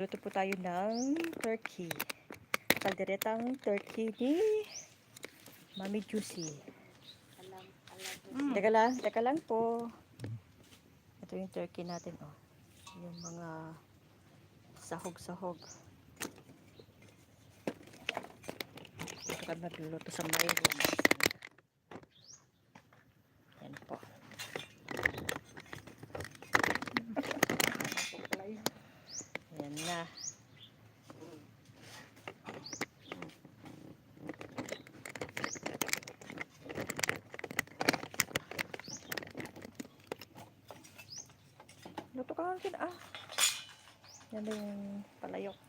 Luto po tayo ng turkey. Kalderetang turkey ni Mami Juicy. Teka lang po. Ito yung turkey natin, oh. Yung mga sahog-sahog. Ito kami magluluto sa mayroon. Yan po. Yan na. Luto ka natin, ah. Yan na yung palayok.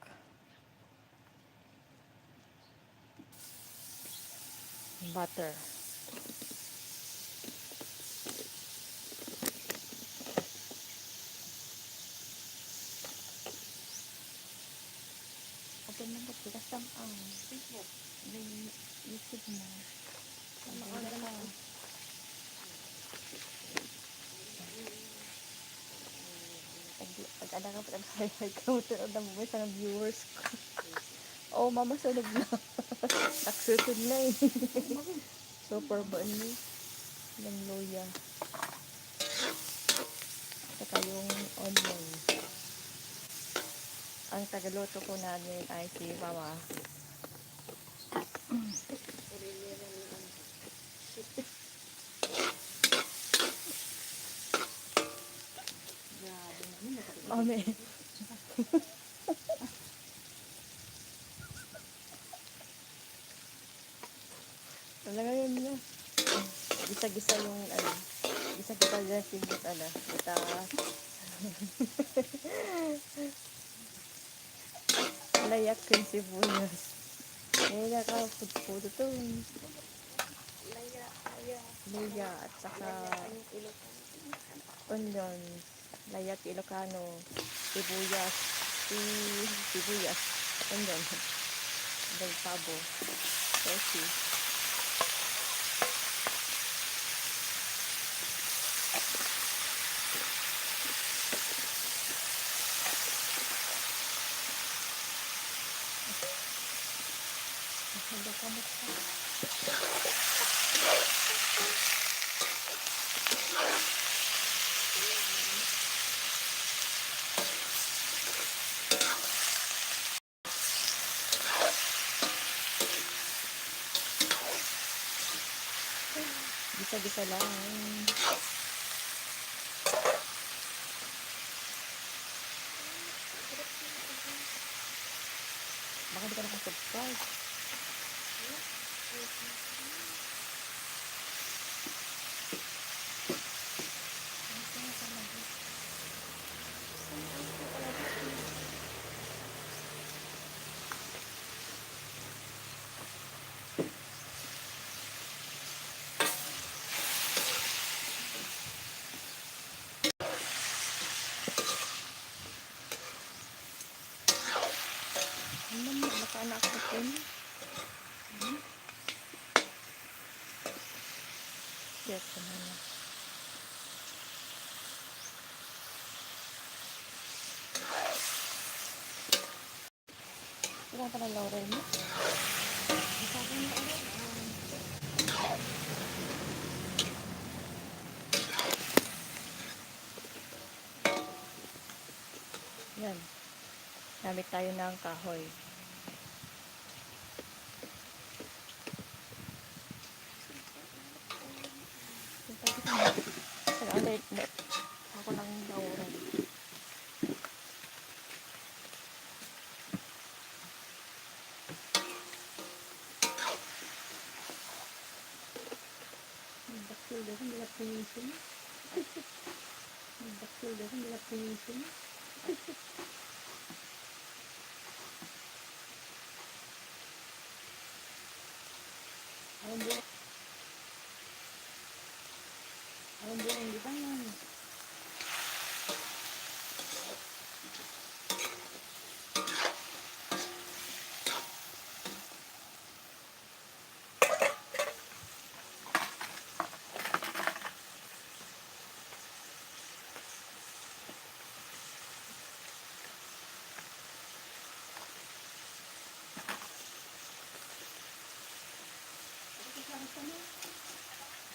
Butter. Open mo ba? Tigas lang ang. May YouTube mo. Ano ka? Pag-ada ka pa nag-highlight ka mo mo sa viewers ko. Oh, mama sunog na. Naksusunod na eh. Super bunny ng loya. Saka yung onion. Ang tagaluto ko namin ay si mama. Mami. Talaga yun na. Gisa-gisa yung ano. Gisa-gisa dyan singit ano. Kita. Layak yung sibuyas. Ngayon nakapudpudo to. Laya at saka onion. Layak Ilocano. Sibuyas. Sibuyas. Onion. Del pabo. Turkey. Handa ka mo pa. Gisa-gisa lang. Baka di ka nakasubscribe. Ano mo, nakaanak ko po. Yes, ano na. Sila pa ng laurel mo? Sabi mo ulit. Yan. Gamit tayo ng kahoy. Saka ulit. Ako ng laurel. Ang buong di ba yan?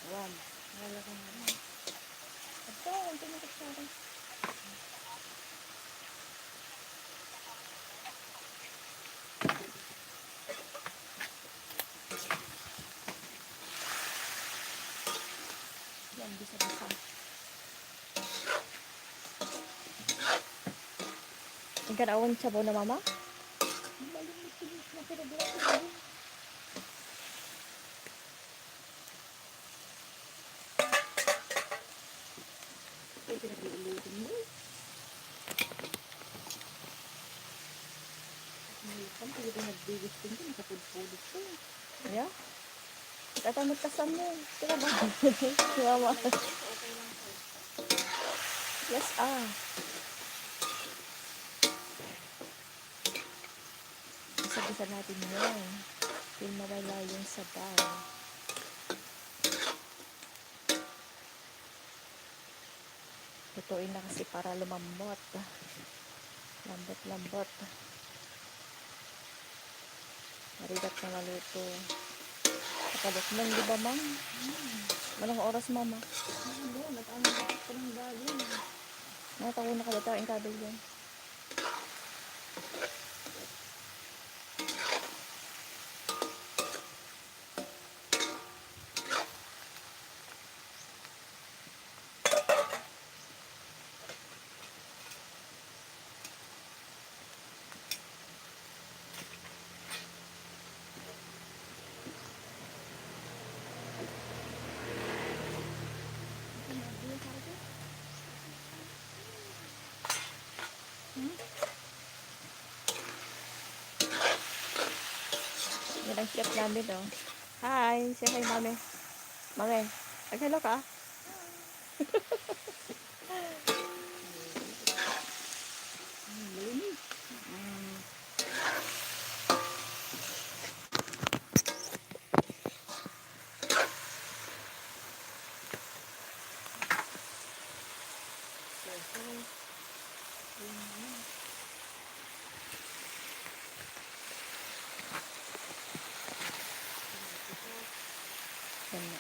Ayan. Nalagay na naman. Ito, ito na kutsara. Yan, bisa-bisa. Ikan awan sabaw na mama? Ay, pinag-iulutin mo. Ang pwede nagbigis din ko. Nakapudpudot ko. Yeah. Tatamit kasam mo. Tira ba? Si mama. Okay lang po. Yes, ah. Bisa-bisa natin yan. Till mawala yung sabaw. Lutuin na kasi para lumambot. Lambot-lambot. Marigat na maluto. Kapalot mo, di ba, ma'am? Malang oras, mama. Hindi, nag-ano bakit ko ng galing. Natawo na kalata ang kabel yan. Yan ang chef namin, oh. Hi! Say hi, mami. Mami, nag-hello ka? Linis. Yan na.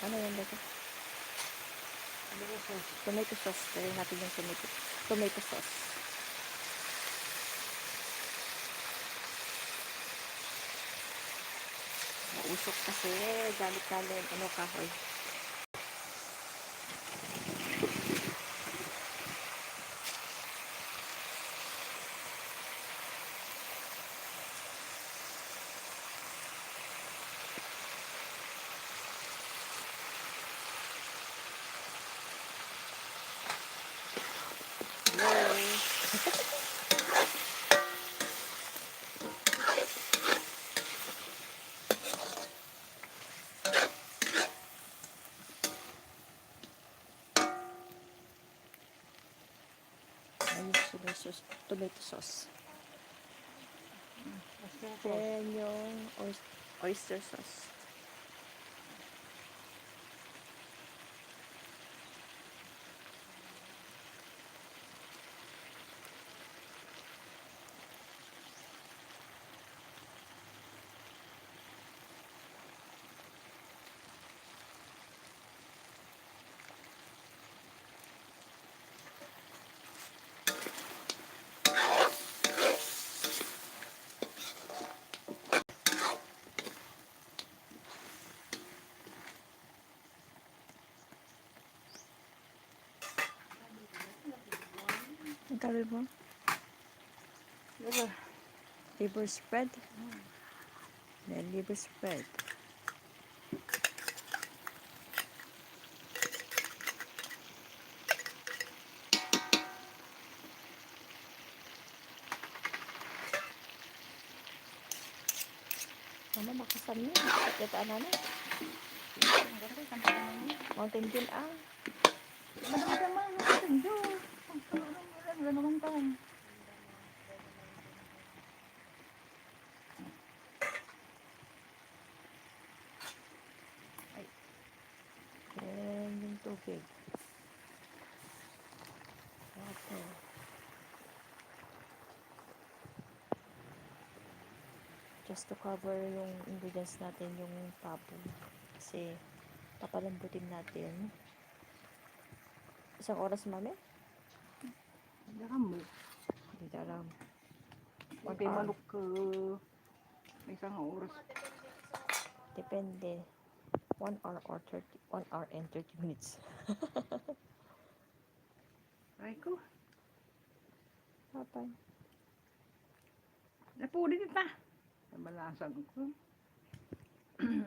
Ano yan dito? Tomato sauce. Kaya natin yung tomato sauce. Mausok kasi. Galit-galit. Ano kahoy? Ayun sila sauce. Tomato sauce. Then yung oyster sauce. Ang tawag mo? Liver spread? Then liver spread. Mama, makasam niya. Kataan na na. Mountain Dew, ah. Madami naman. Mountain Dew. Ganun tayo. Then yung tubig. Water. just to cover yung ingredients natin, yung pabo. Kasi papalambutin natin. Isang oras, mami? Jangan mo. Hindi ko alam. One Kay hour. manok ka. May isang oras. Depende. 1 hour or 1 hour and 30 minutes. Ay ko. Kapay. Napuli dito. Nabalasan ko. Hello.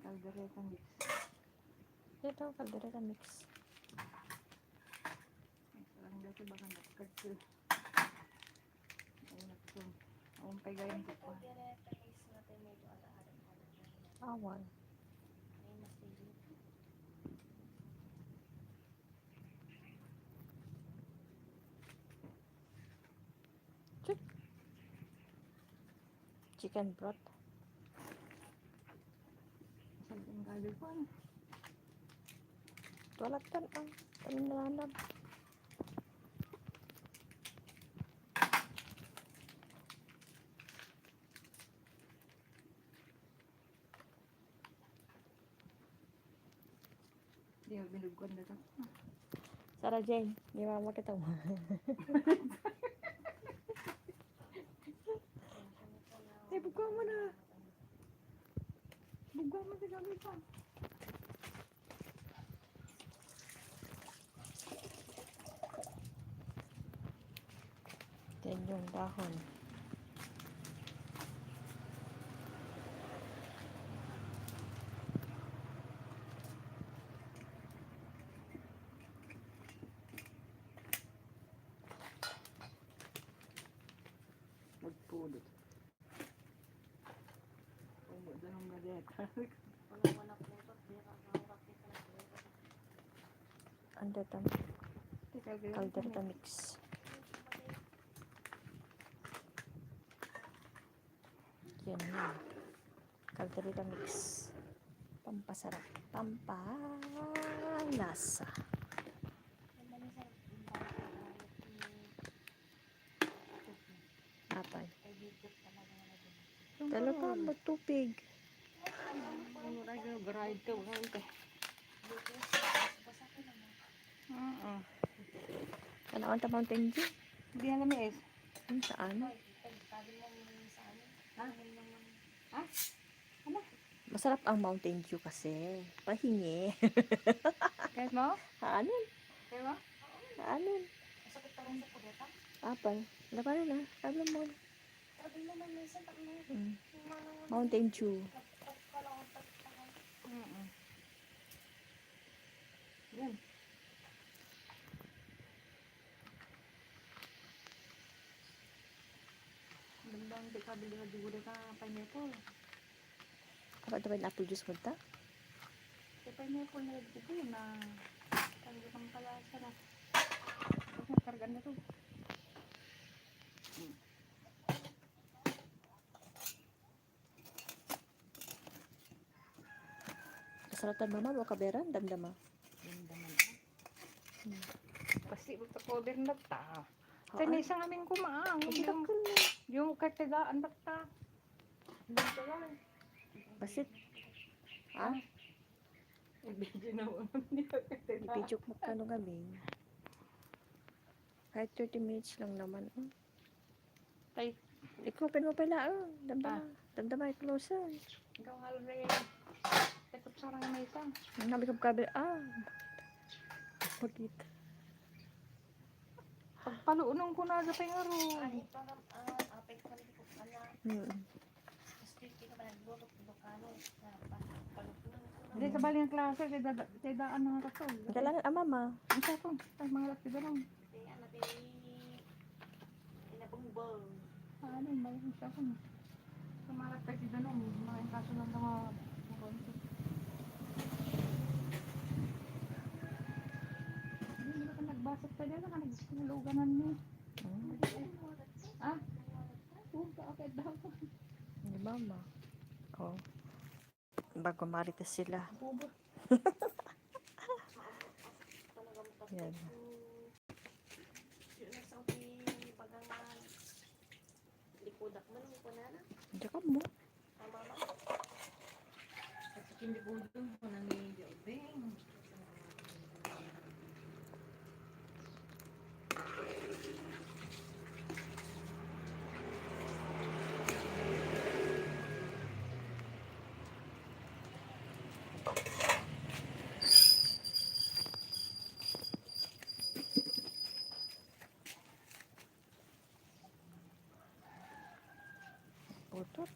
Kaldereta mix. Ito, kaldereta mix. Sarang dati baka nakagad ko. Ay nakso. Ang pagayon ko pa. Awan. Chuk. Chicken broth. Saan yung galing ko? Ano? Walatan ang taminanab. Hindi ako binugwan na ito. Sarah Jane, di mama kita mo. Eh, bugwa mo na. Bugwa mo sa galing pa. Then yung dahon. Nagpulot. Umo doon ang galeta. Under tam kaldereta mix. Yan yun. Kaldereta mix. Pampasarap. Pampalasa. Apay. Dalo pa magtupig. Ano na yung grind ka? Wala ka. Kanaan ta Mountain Dew. Hindi alam eh. Saan? Ha? Ha? Ano? Masarap ang Mountain Dew kasi. Pahingi. Kahit mo? Haanon? Kahit mo? Haanon? Apay. Labanan na. Sabi mo. Mountain Dew. Yan. Bandang di ka bili na dugod ka pineapple. Kapag dapat na apple juice mo ta? Sa pineapple na dito na tanggal kang kalasa na. Tapos nakargan na to. Kasaratan mama mo kaberan damdama. Damdaman ka. Pasti mo sa cover na ta. Sa may isang aming kumaang. Yung kartigaan na ta. Basit. Ah, Ibigyan na mo. Hindi ka kartigaan. ipijok mo ka nung gabi. Kahit 30 minutes lang naman. Tay, I-open mo pala. Damdama. Damdama i-close. ikaw halo na yun. Takot sarang may isa. Ang nabi kong kabel. Pagkit. Pagpaluunong ko na sa pengaro. Hindi sa bali ng klase. Tay daan na nga kaso. Kailangan ang mama. Ang sapong. Ay mga laki ba lang. Ano yung bayan siya kung sumarap kasi doon mga kaso ng mga konti. Hindi mo ka basat pa dyan, naguluganan niya. Ah? Huwag akit daw. Ni mama. Oh. Bago marites sila. Yan. Diyan mo. Hindi po doon ko nang nilibing. Putot.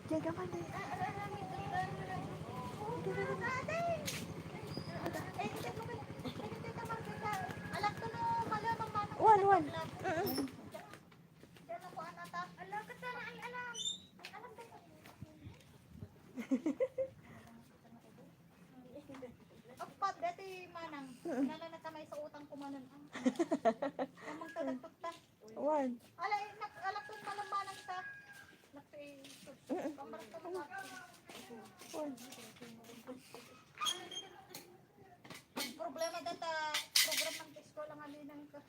Diyan ka man. Wan. Apat dati manang. Nala na kamay sa utang ko manan. Kamang tagatok ta. Wan. Alay alak tong malang ta. Nakay. Kamar ta mga. Wan. Problema data program ng eskwela nga linang ka.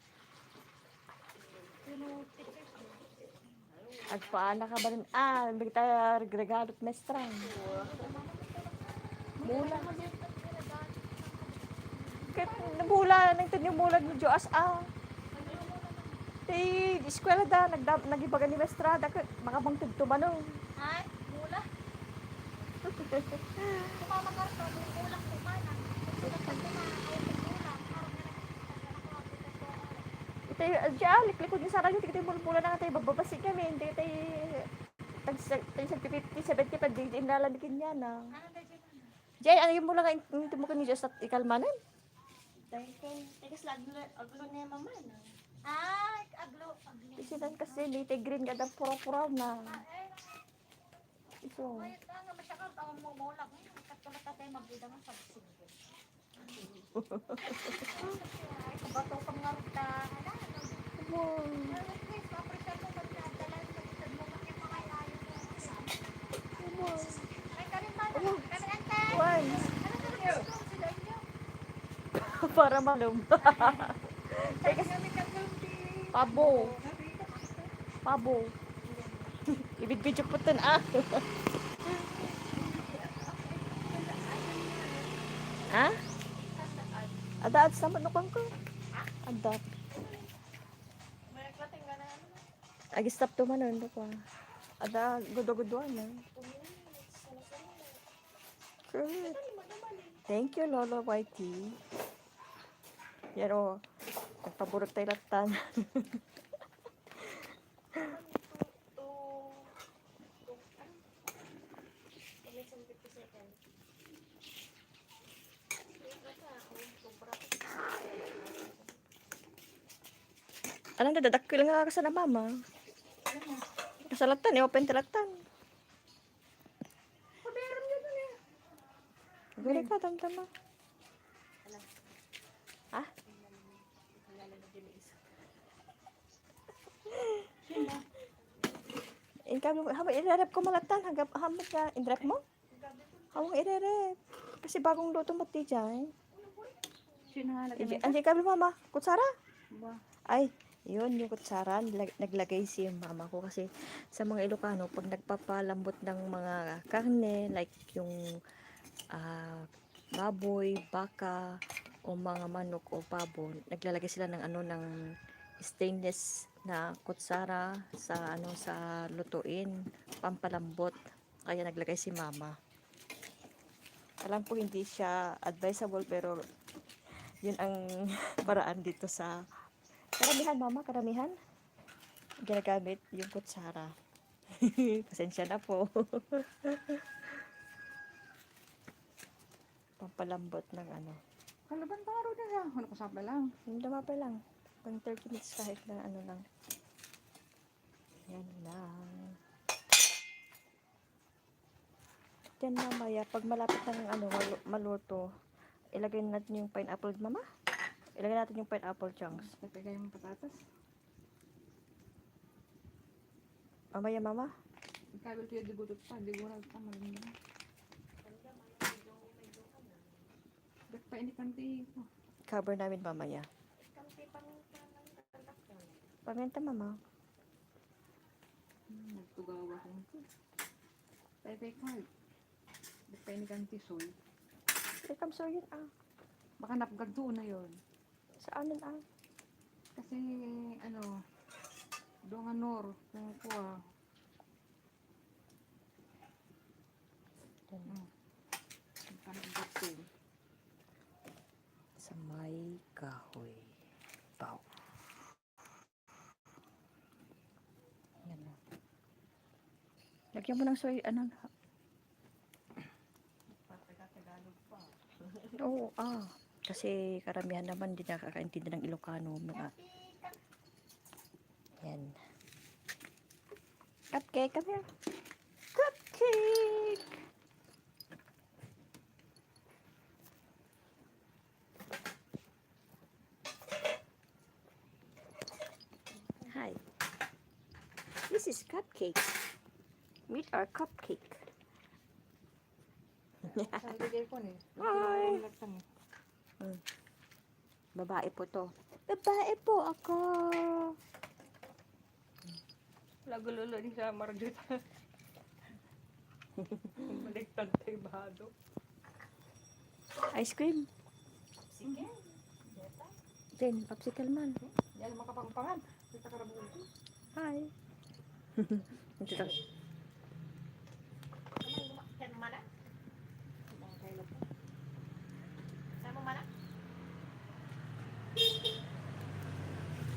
Sino teachers? Agpaana ka ba rin? Bigta regalo at mestra. Mula. Kahit nabula, nagtanong mulag mo Diyos, eskwela da, nagibaga ni mestra, makabang tugtumanong. Ay, mula. Kumama ka sa ulang ko manang. Sulat ka na ay ulang. Diyan, liklikod yung sarang yung tigitay mula na nga tayo, bababasi kami, hindi tayo, tag 50, 70 pa, di inalalikin niya na. Ano na dyan? Diyan, ano yung mula nga, yung tumukan ni Diyos at ikalmanan? Dahil kay tegas aglo na mama na. Ay, aglo. Isinan kasi, lite green ka daw, puraw-puraw na. Iso. Ay, nga masyakal tawang mo mo lang. Katulad ka tayo magbida ng subsige. Ay, kabato pang ngaruta. Wow. Please, ma-appreciate mo pag nadala sa bitad mo bakit makalayo mo. Ay, karin man. Kami ante. Wan. Ano talaga ito? Sila inyo. Para malum. Teka, kami kagunti. Pabo. Ibig-bidyo po ito Ha? Ada sa manukang ko. Ada. May klating ka na ano? Agi-stop to man ano ko. Ada gudo-guduan na. Good. Thank you, Lolo Whitey. Yan o. Nagpaburot tayo latan. Anong dadakil nga ka sa na mama? Kasalatan, i-open talatan. Paberam nyo na niya. Guli ka, tamtama. Ha? Hama irerep ko malatan, hamad ka, inrep mo? Hawang irerep. Kasi bagong luto mo ti dyan. Sinahalaga na Andiyan ka mama, kutsara? ba? Ay, yun yung kutsara, naglagay si mama ko kasi sa mga Ilocano, pag nagpapalambot ng mga karne, like yung baboy, baka, o mga manok o pabo, naglalagay sila ng ng stainless na kutsara sa sa lutuin, pampalambot. Kaya naglagay si mama. Alam ko hindi siya advisable pero yun ang paraan dito sa karamihan mama, karamihan ginagamit yung kutsara. Pasensya na po. Pampalambot ng ano. Kalaban taro nila. Ano ko sabi lang. Hindi pa lang. Pang 30 minutes kahit na ano lang. Yan lang. Then mamaya, pag malapit ng ano, maluto, ilagay natin yung pineapple, mama. Ilagay natin yung pineapple chunks. Tapigay mo patatas. Mamaya, mama. Ikabil tuyo digutot pa. Di ko na tama rin ba. Ba't pa ini kanti ko? Cover namin mamaya. Paminta, mama. Nagtugawa ko nito. Tay card. Ba't pa ini kanti soy? Welcome, so yun ah. Baka napagdo na yon. Sa anin ah. Kasi ano, doon nga nor, kung kuha. Napagdo. Sa may kahoy. Bow. Yan na. Lagyan mo ng soy, ano. Oo, ah. Kasi karamihan naman hindi nakakaintindi ng Ilocano. Mga. Yan. Cupcake, come here. Cupcake! Hi. This is cupcake. Meet our cupcake. Saan bigay ko ni? Hi. Babae po to. Babae po ako. Lagulo ni sa Marjut. Baliktad tayo bahado. Ice cream. Sige. Then, popsicle man. Yan makapangpangan. Kita karabulto. Hi. Ito lang. Yan mo mana? Saan mo mana?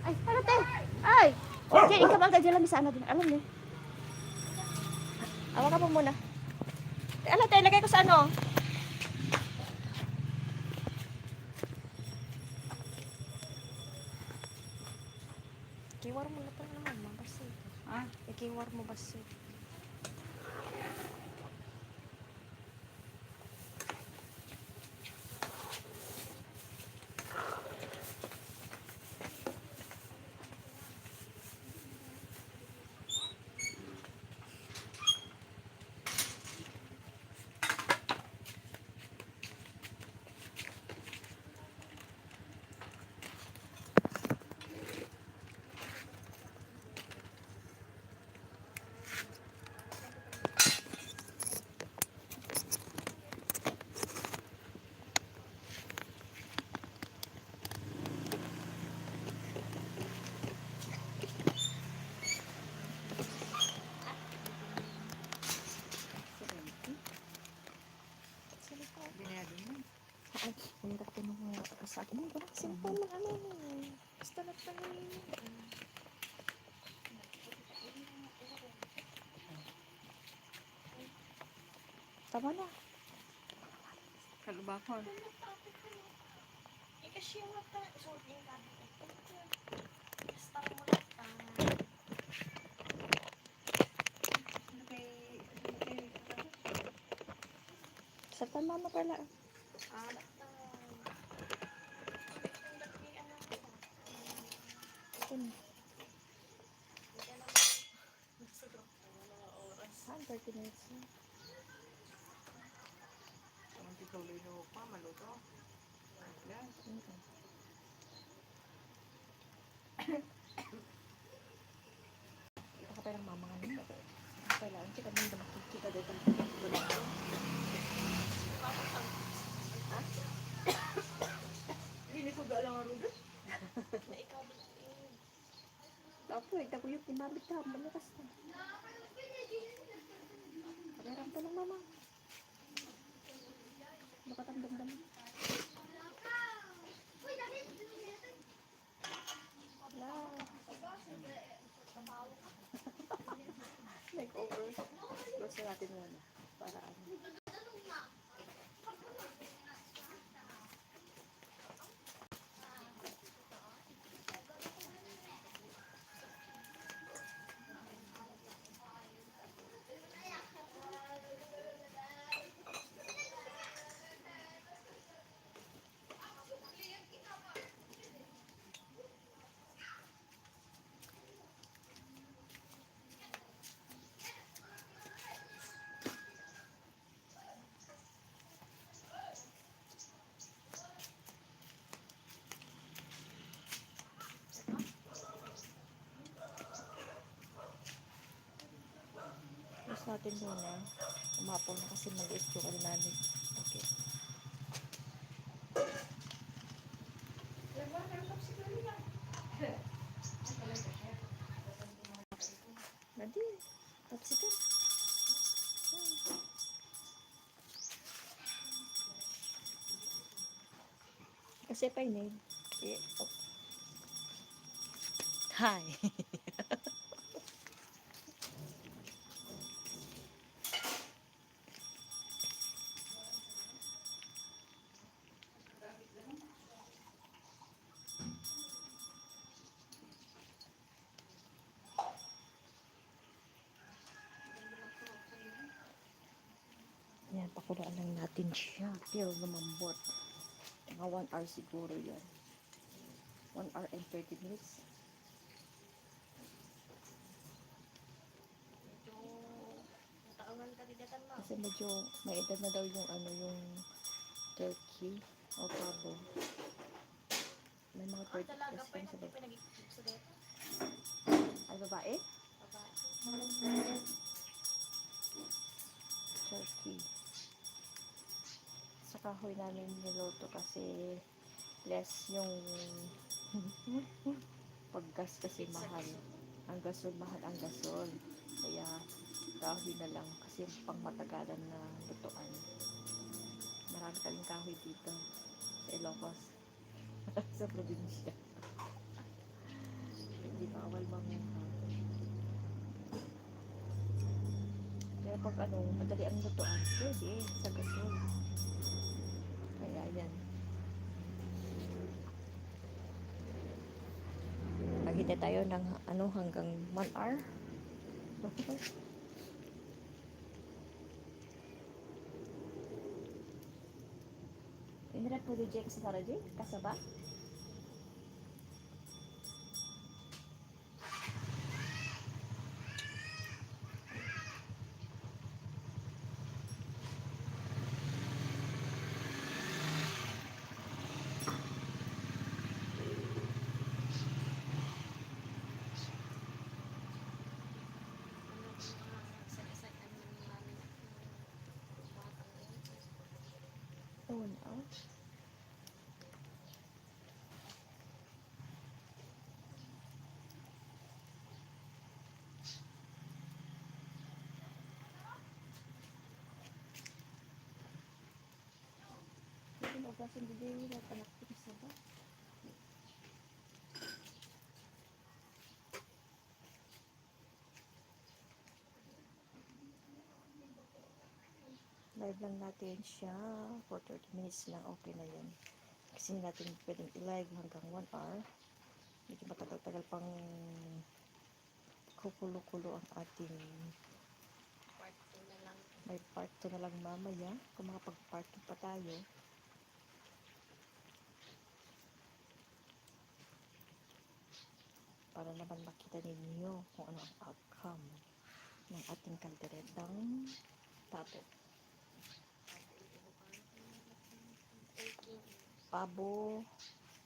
Ay, ano te? Ay! Okay, ikaw ba dyan lang sa ano din? Alam niyo. Awa ka po muna. Alam te, lagay ko sa ano? Ikiwar mo na pa naman, mabasi. Ah, Ikiwar mo basi. binayado mo. Ay, hirap ko nung sa akin. Ay, simple lang ano. Basta lang pala. Tama na. Kalubakon. Ikasya mo ta. Sorry ka. Start mo na ta. Sa tama mo pala. Anak ta. Yun. Ah, 30 minutes na. Ang tituloy na pa, maluto. Yan. Ito ka pa ng mama nga nila. Kailangan kita nang makikita dito. Hindi ko galang ang rudo. Na ikaw ba? Apo, ito ko yung timabit ka. Malakas na. Pagkaram pa ng mama. Nakatandam-dam. Wala. natin muna. Para ano. Tapos natin muna. Umapol na kasi maliit yung ano namin. Okay. Nadi, tapsikan. Kasi pa ini. Eh, oh. Hi. Yan, pakulaan lang natin siya. Pero lumambot. Mga 1 hour siguro yan. 1 hour and 30 minutes. Medyo taangan ka didatan mo. Kasi medyo may edad na daw yung ano yung turkey o pabo. May mga Ang 30 talaga plus pa din yung sila. pinag-ikip sa dito. Ay, babae? Babae. Turkey. Sa kahoy namin niluto kasi less yung paggas kasi mahal. Ang gasol, mahal ang gasol. Kaya kahoy na lang kasi pang matagalan na lutuan. Marami kaming kahoy dito sa Ilocos. Sa probinsya. Hindi bawal mamuha. Kaya pag ano, madali ang lutuan, pwede sa gasol. Kaya yan. Naghintay tayo ng ano hanggang 1 hour. Inirat po di Jake sa Sarah Jake? Kasaba? Oh, no. Hindi mo ba hindi na panak ko sa ba? Live lang natin siya for 30 minutes lang, okay na yan. Kasi natin pwedeng i-live hanggang 1 hour. Medyo matagal-tagal pang kukulo-kulo ang ating Part 2 na lang. may part 2 na lang mamaya. Kung makapag-part 2 pa tayo. Para naman makita ninyo kung ano ang outcome ng ating kalderetang pabo. Pabo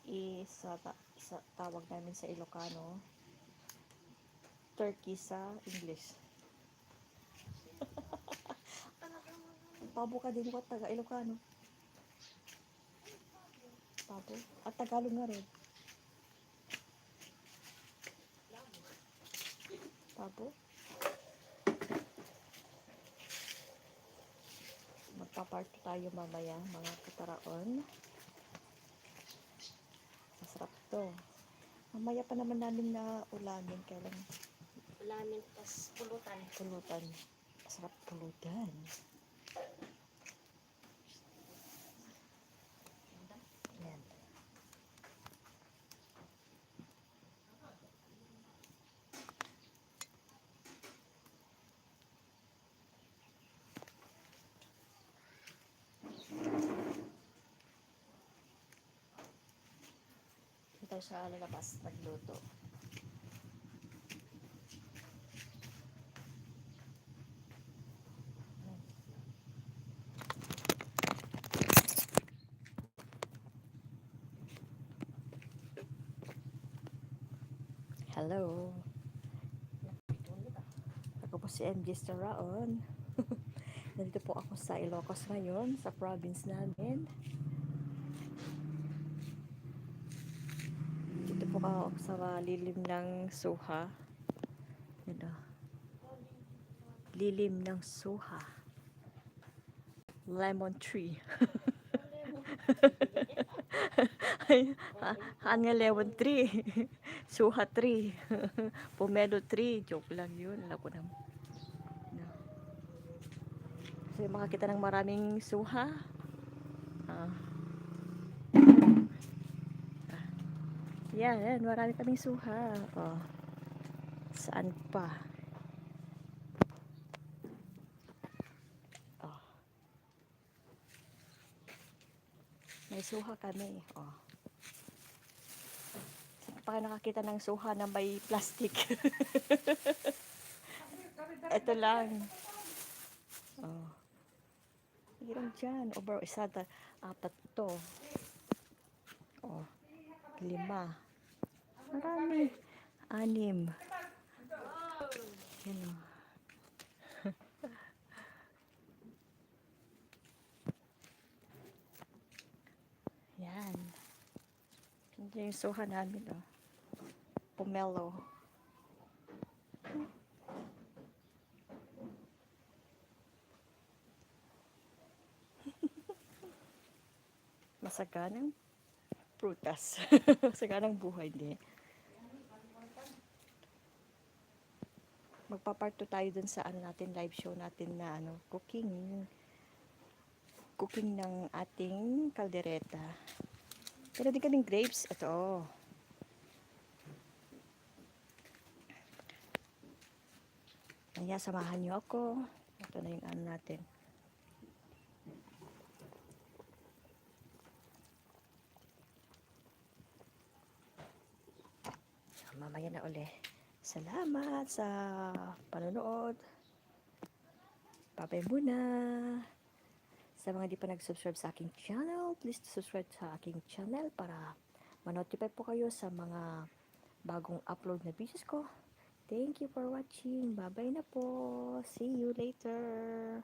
is tawag namin sa Ilocano, turkey sa English. Pabo ka din ko, taga Ilocano. Pabo. At Tagalog nga rin. Pabo. Magpa-party tayo mamaya, mga kataraon. Masarap to. Mamaya pa naman namin na ulamin, kailan Ulamin, tas pulutan. pulutan. Masarap to. Oh, done. Yan. Ito siya lalabas magluto. Hello. Ako po si MJ Staraon. Nandito po ako sa Ilocos ngayon, sa province namin. Dito po ako sa lilim ng Suha. Ano? Lilim ng Suha. Lemon tree. Haan nga lemon tree. Suha tree. Pomelo tree. Joke lang yun. Alam ko naman. No. So, makakita ng maraming suha. Ah. Yan, marami kaming suha. Oh. Saan pa? Oh. May suha kami. Oh. Saan pa kayo nakakita ng suha na may plastic? Ito lang. Oh. Hirang dyan. Over isa, apat to. Oh. 5. Marami. 6. Yan o. Yan. Hindi yung suha namin o. Pomelo. Masaganang prutas. Masaganang buhay, hindi. Magpa-part 2 tayo dun sa ano natin, live show natin na ano, cooking ng ating kaldereta. Pero di kaming grapes. Ito. Kaya samahan niyo ako. Ito na yung ano natin. Mamaya na uli. Salamat sa panonood. Babay muna. Sa mga di pa nag-subscribe sa aking channel, please subscribe sa aking channel para ma-notify po kayo sa mga bagong upload na videos ko. Thank you for watching. Bye-bye na po. See you later.